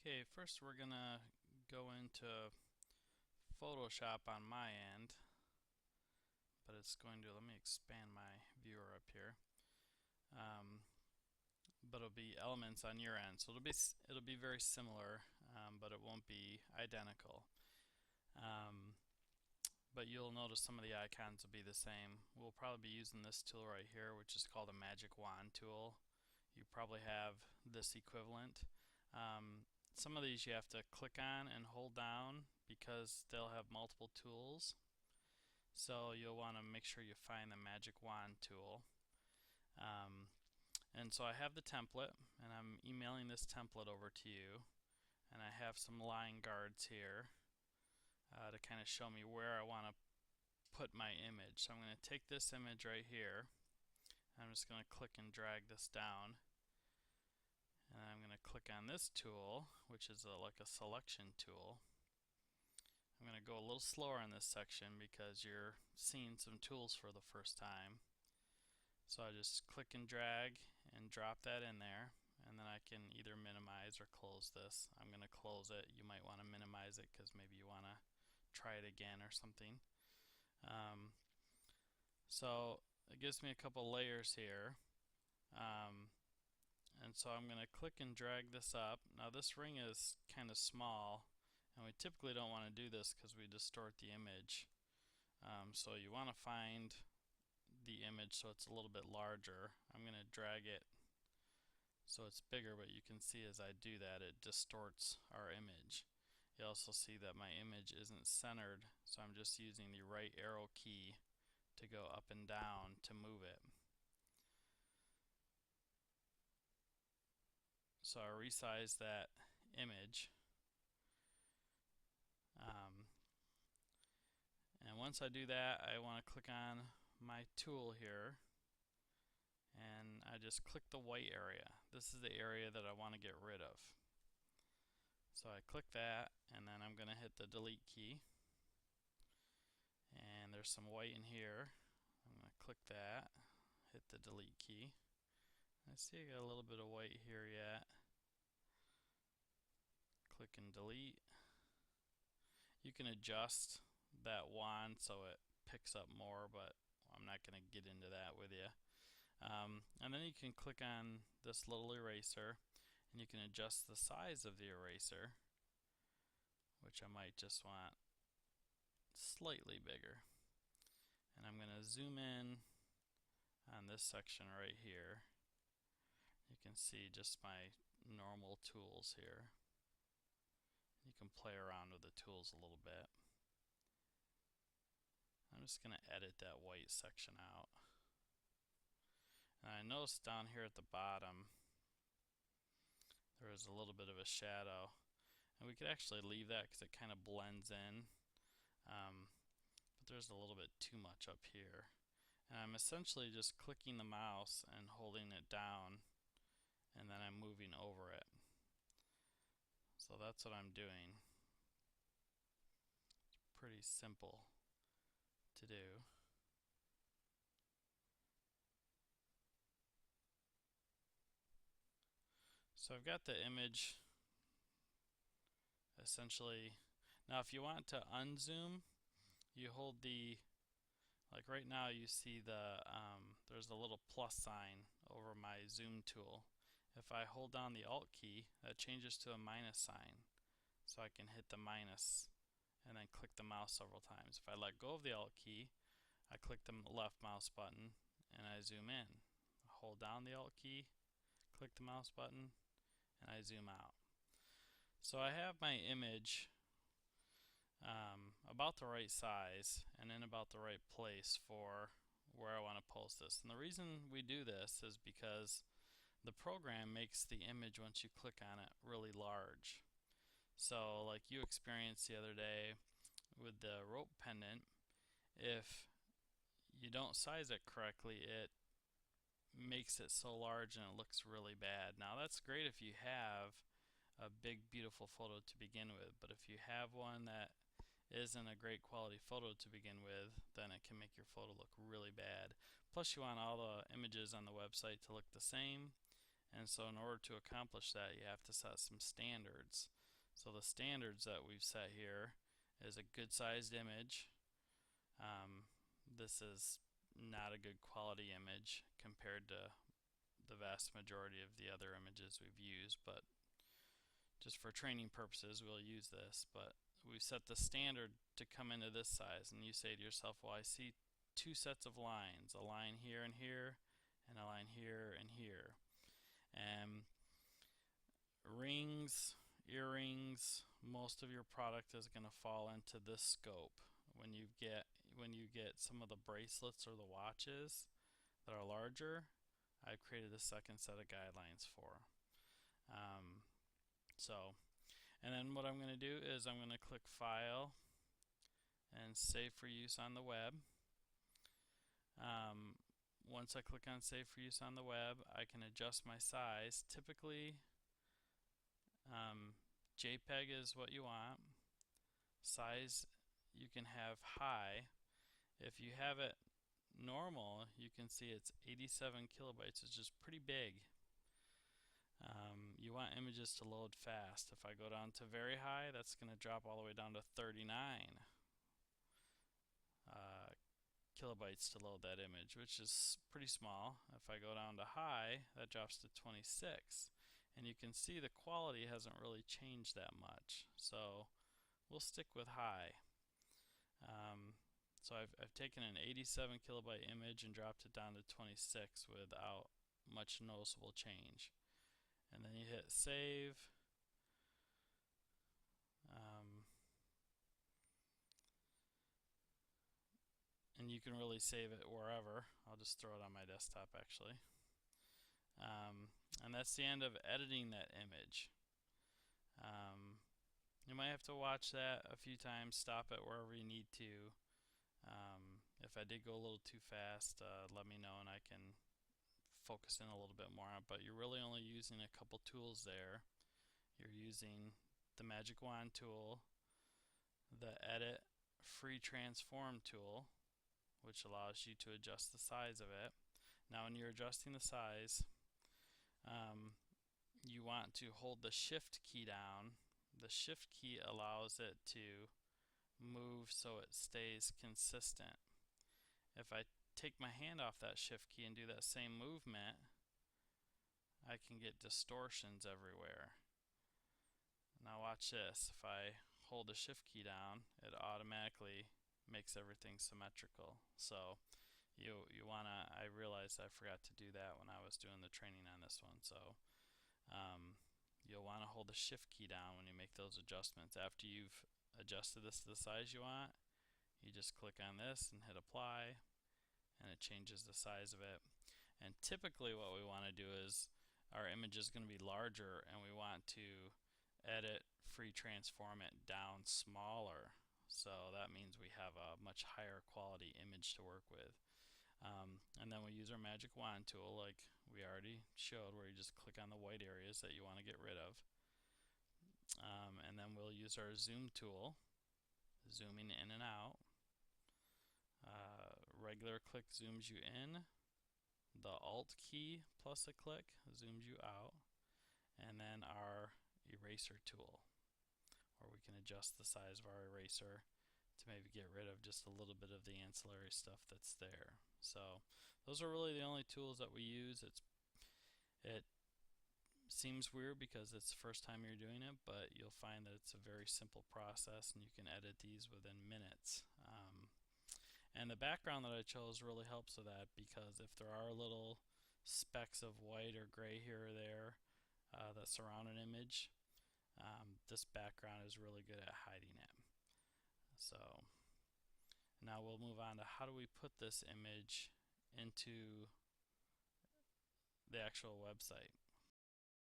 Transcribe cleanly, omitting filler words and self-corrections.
Okay, first we're gonna go into Photoshop on my end, but it's going to, let me expand my viewer up here. But it'll be elements on your end, so it'll be very similar, but it won't be identical. But you'll notice some of the icons will be the same. We'll probably be using this tool right here, which is called a magic wand tool. You probably have this equivalent. Some of these you have to click on and hold down because they'll have multiple tools. So you'll want to make sure you find the magic wand tool. And so I have the template, and I'm emailing this template over to you. And I have some line guards here to kind of show me where I want to put my image. So I'm going to take this image right here. I'm just going to click and drag this down. And I'm going to click on this tool, which is like a selection tool. I'm going to go a little slower in this section because you're seeing some tools for the first time. So I just click and drag and drop that in there, and then I can either minimize or close this. I'm going to close it. You might want to minimize it because maybe you want to try it again or something. So it gives me a couple layers here. And so I'm going to click and drag this up. Now this ring is kind of small, and we typically don't want to do this because we distort the image. So you want to find the image so it's a little bit larger. I'm going to drag it so it's bigger, but you can see as I do that it distorts our image. You also see that my image isn't centered, so I'm just using the right arrow key to go up and down to move it. So I resize that image. And once I do that, I want to click on my tool here, and I just click the white area. This is the area that I want to get rid of. So I click that, and then I'm going to hit the delete key. And there's some white in here. I'm going to click that, hit the delete key. I see I got a little bit of white here yet. Click and delete. You can adjust that wand so it picks up more, but I'm not going to get into that with you. And then you can click on this little eraser, and you can adjust the size of the eraser, which I might just want slightly bigger. And I'm going to zoom in on this section right here. You can see just my normal tools here. You can play around with the tools a little bit. I'm just going to edit that white section out. And I noticed down here at the bottom there is a little bit of a shadow, and we could actually leave that because it kind of blends in, but there's a little bit too much up here, and I'm essentially just clicking the mouse and holding it down, and then I'm moving over it. So that's what I'm doing. It's pretty simple to do. So I've got the image essentially. Now if you want to unzoom, you hold the, like right now you see the there's a little plus sign over my zoom tool. If I hold down the alt key, that changes to a minus sign, so I can hit the minus and then click the mouse several times. If I let go of the alt key, I click the left mouse button and I zoom in. Hold down the alt key, click the mouse button, and I zoom out. So I have my image about the right size and in about the right place for where I want to post this. And the reason we do this is because the program makes the image, once you click on it, really large. So like you experienced the other day with the rope pendant, if you don't size it correctly, it makes it so large and it looks really bad. Now that's great if you have a big beautiful photo to begin with, but if you have one that isn't a great quality photo to begin with, then it can make your photo look really bad. Plus you want all the images on the website to look the same, And so in order to accomplish that, you have to set some standards. So the standards that we've set here is a good sized image. This is not a good quality image compared to the vast majority of the other images we've used, but just for training purposes we'll use this. But we've set the standard to come into this size, and you say to yourself, well, I see two sets of lines, a line here and here, and a line here and here. And rings, earrings, most of your product is going to fall into this scope. When you get some of the bracelets or the watches that are larger, I've created a second set of guidelines for. And then what I'm going to do is I'm going to click File and Save for Use on the Web. Once I click on Save for Use on the Web, I can adjust my size. Typically, JPEG is what you want. Size you can have high. If you have it normal, you can see it's 87 kilobytes, which is pretty big. You want images to load fast. If I go down to very high, that's going to drop all the way down to 39 kilobytes to load that image, which is pretty small. If I go down to high, that drops to 26. And you can see the quality hasn't really changed that much. So we'll stick with high. So I've taken an 87 kilobyte image and dropped it down to 26 without much noticeable change. And then you hit save. And you can really save it wherever. I'll just throw it on my desktop actually. And that's the end of editing that image. You might have to watch that a few times, stop it wherever you need to. If I did go a little too fast, let me know and I can focus in a little bit more on it. But you're really only using a couple tools there. You're using the Magic Wand tool, the Edit Free Transform tool, which allows you to adjust the size of it. Now when you're adjusting the size, you want to hold the Shift key down. The Shift key allows it to move so it stays consistent. If I take my hand off that Shift key and do that same movement, I can get distortions everywhere. Now watch this. If I hold the Shift key down, it automatically makes everything symmetrical. So you wanna, I realized I forgot to do that when I was doing the training on this one. So you'll want to hold the Shift key down when you make those adjustments. After you've adjusted this to the size you want, you just click on this and hit apply, and it changes the size of it. And typically what we want to do is our image is going to be larger and we want to edit free transform it down smaller. So that means we have a much higher quality image to work with. And then we use our Magic Wand tool like we already showed, where you just click on the white areas that you want to get rid of. And then we'll use our zoom tool, zooming in and out. Regular click zooms you in. The Alt key plus a click zooms you out. And then our eraser tool, where we can adjust the size of our eraser to maybe get rid of just a little bit of the ancillary stuff that's there. So those are really the only tools that we use. It seems weird because it's the first time you're doing it, but you'll find that it's a very simple process and you can edit these within minutes. And the background that I chose really helps with that, because if there are little specks of white or gray here or there that surround an image, this background is really good at hiding it. So now we'll move on to how do we put this image into the actual website.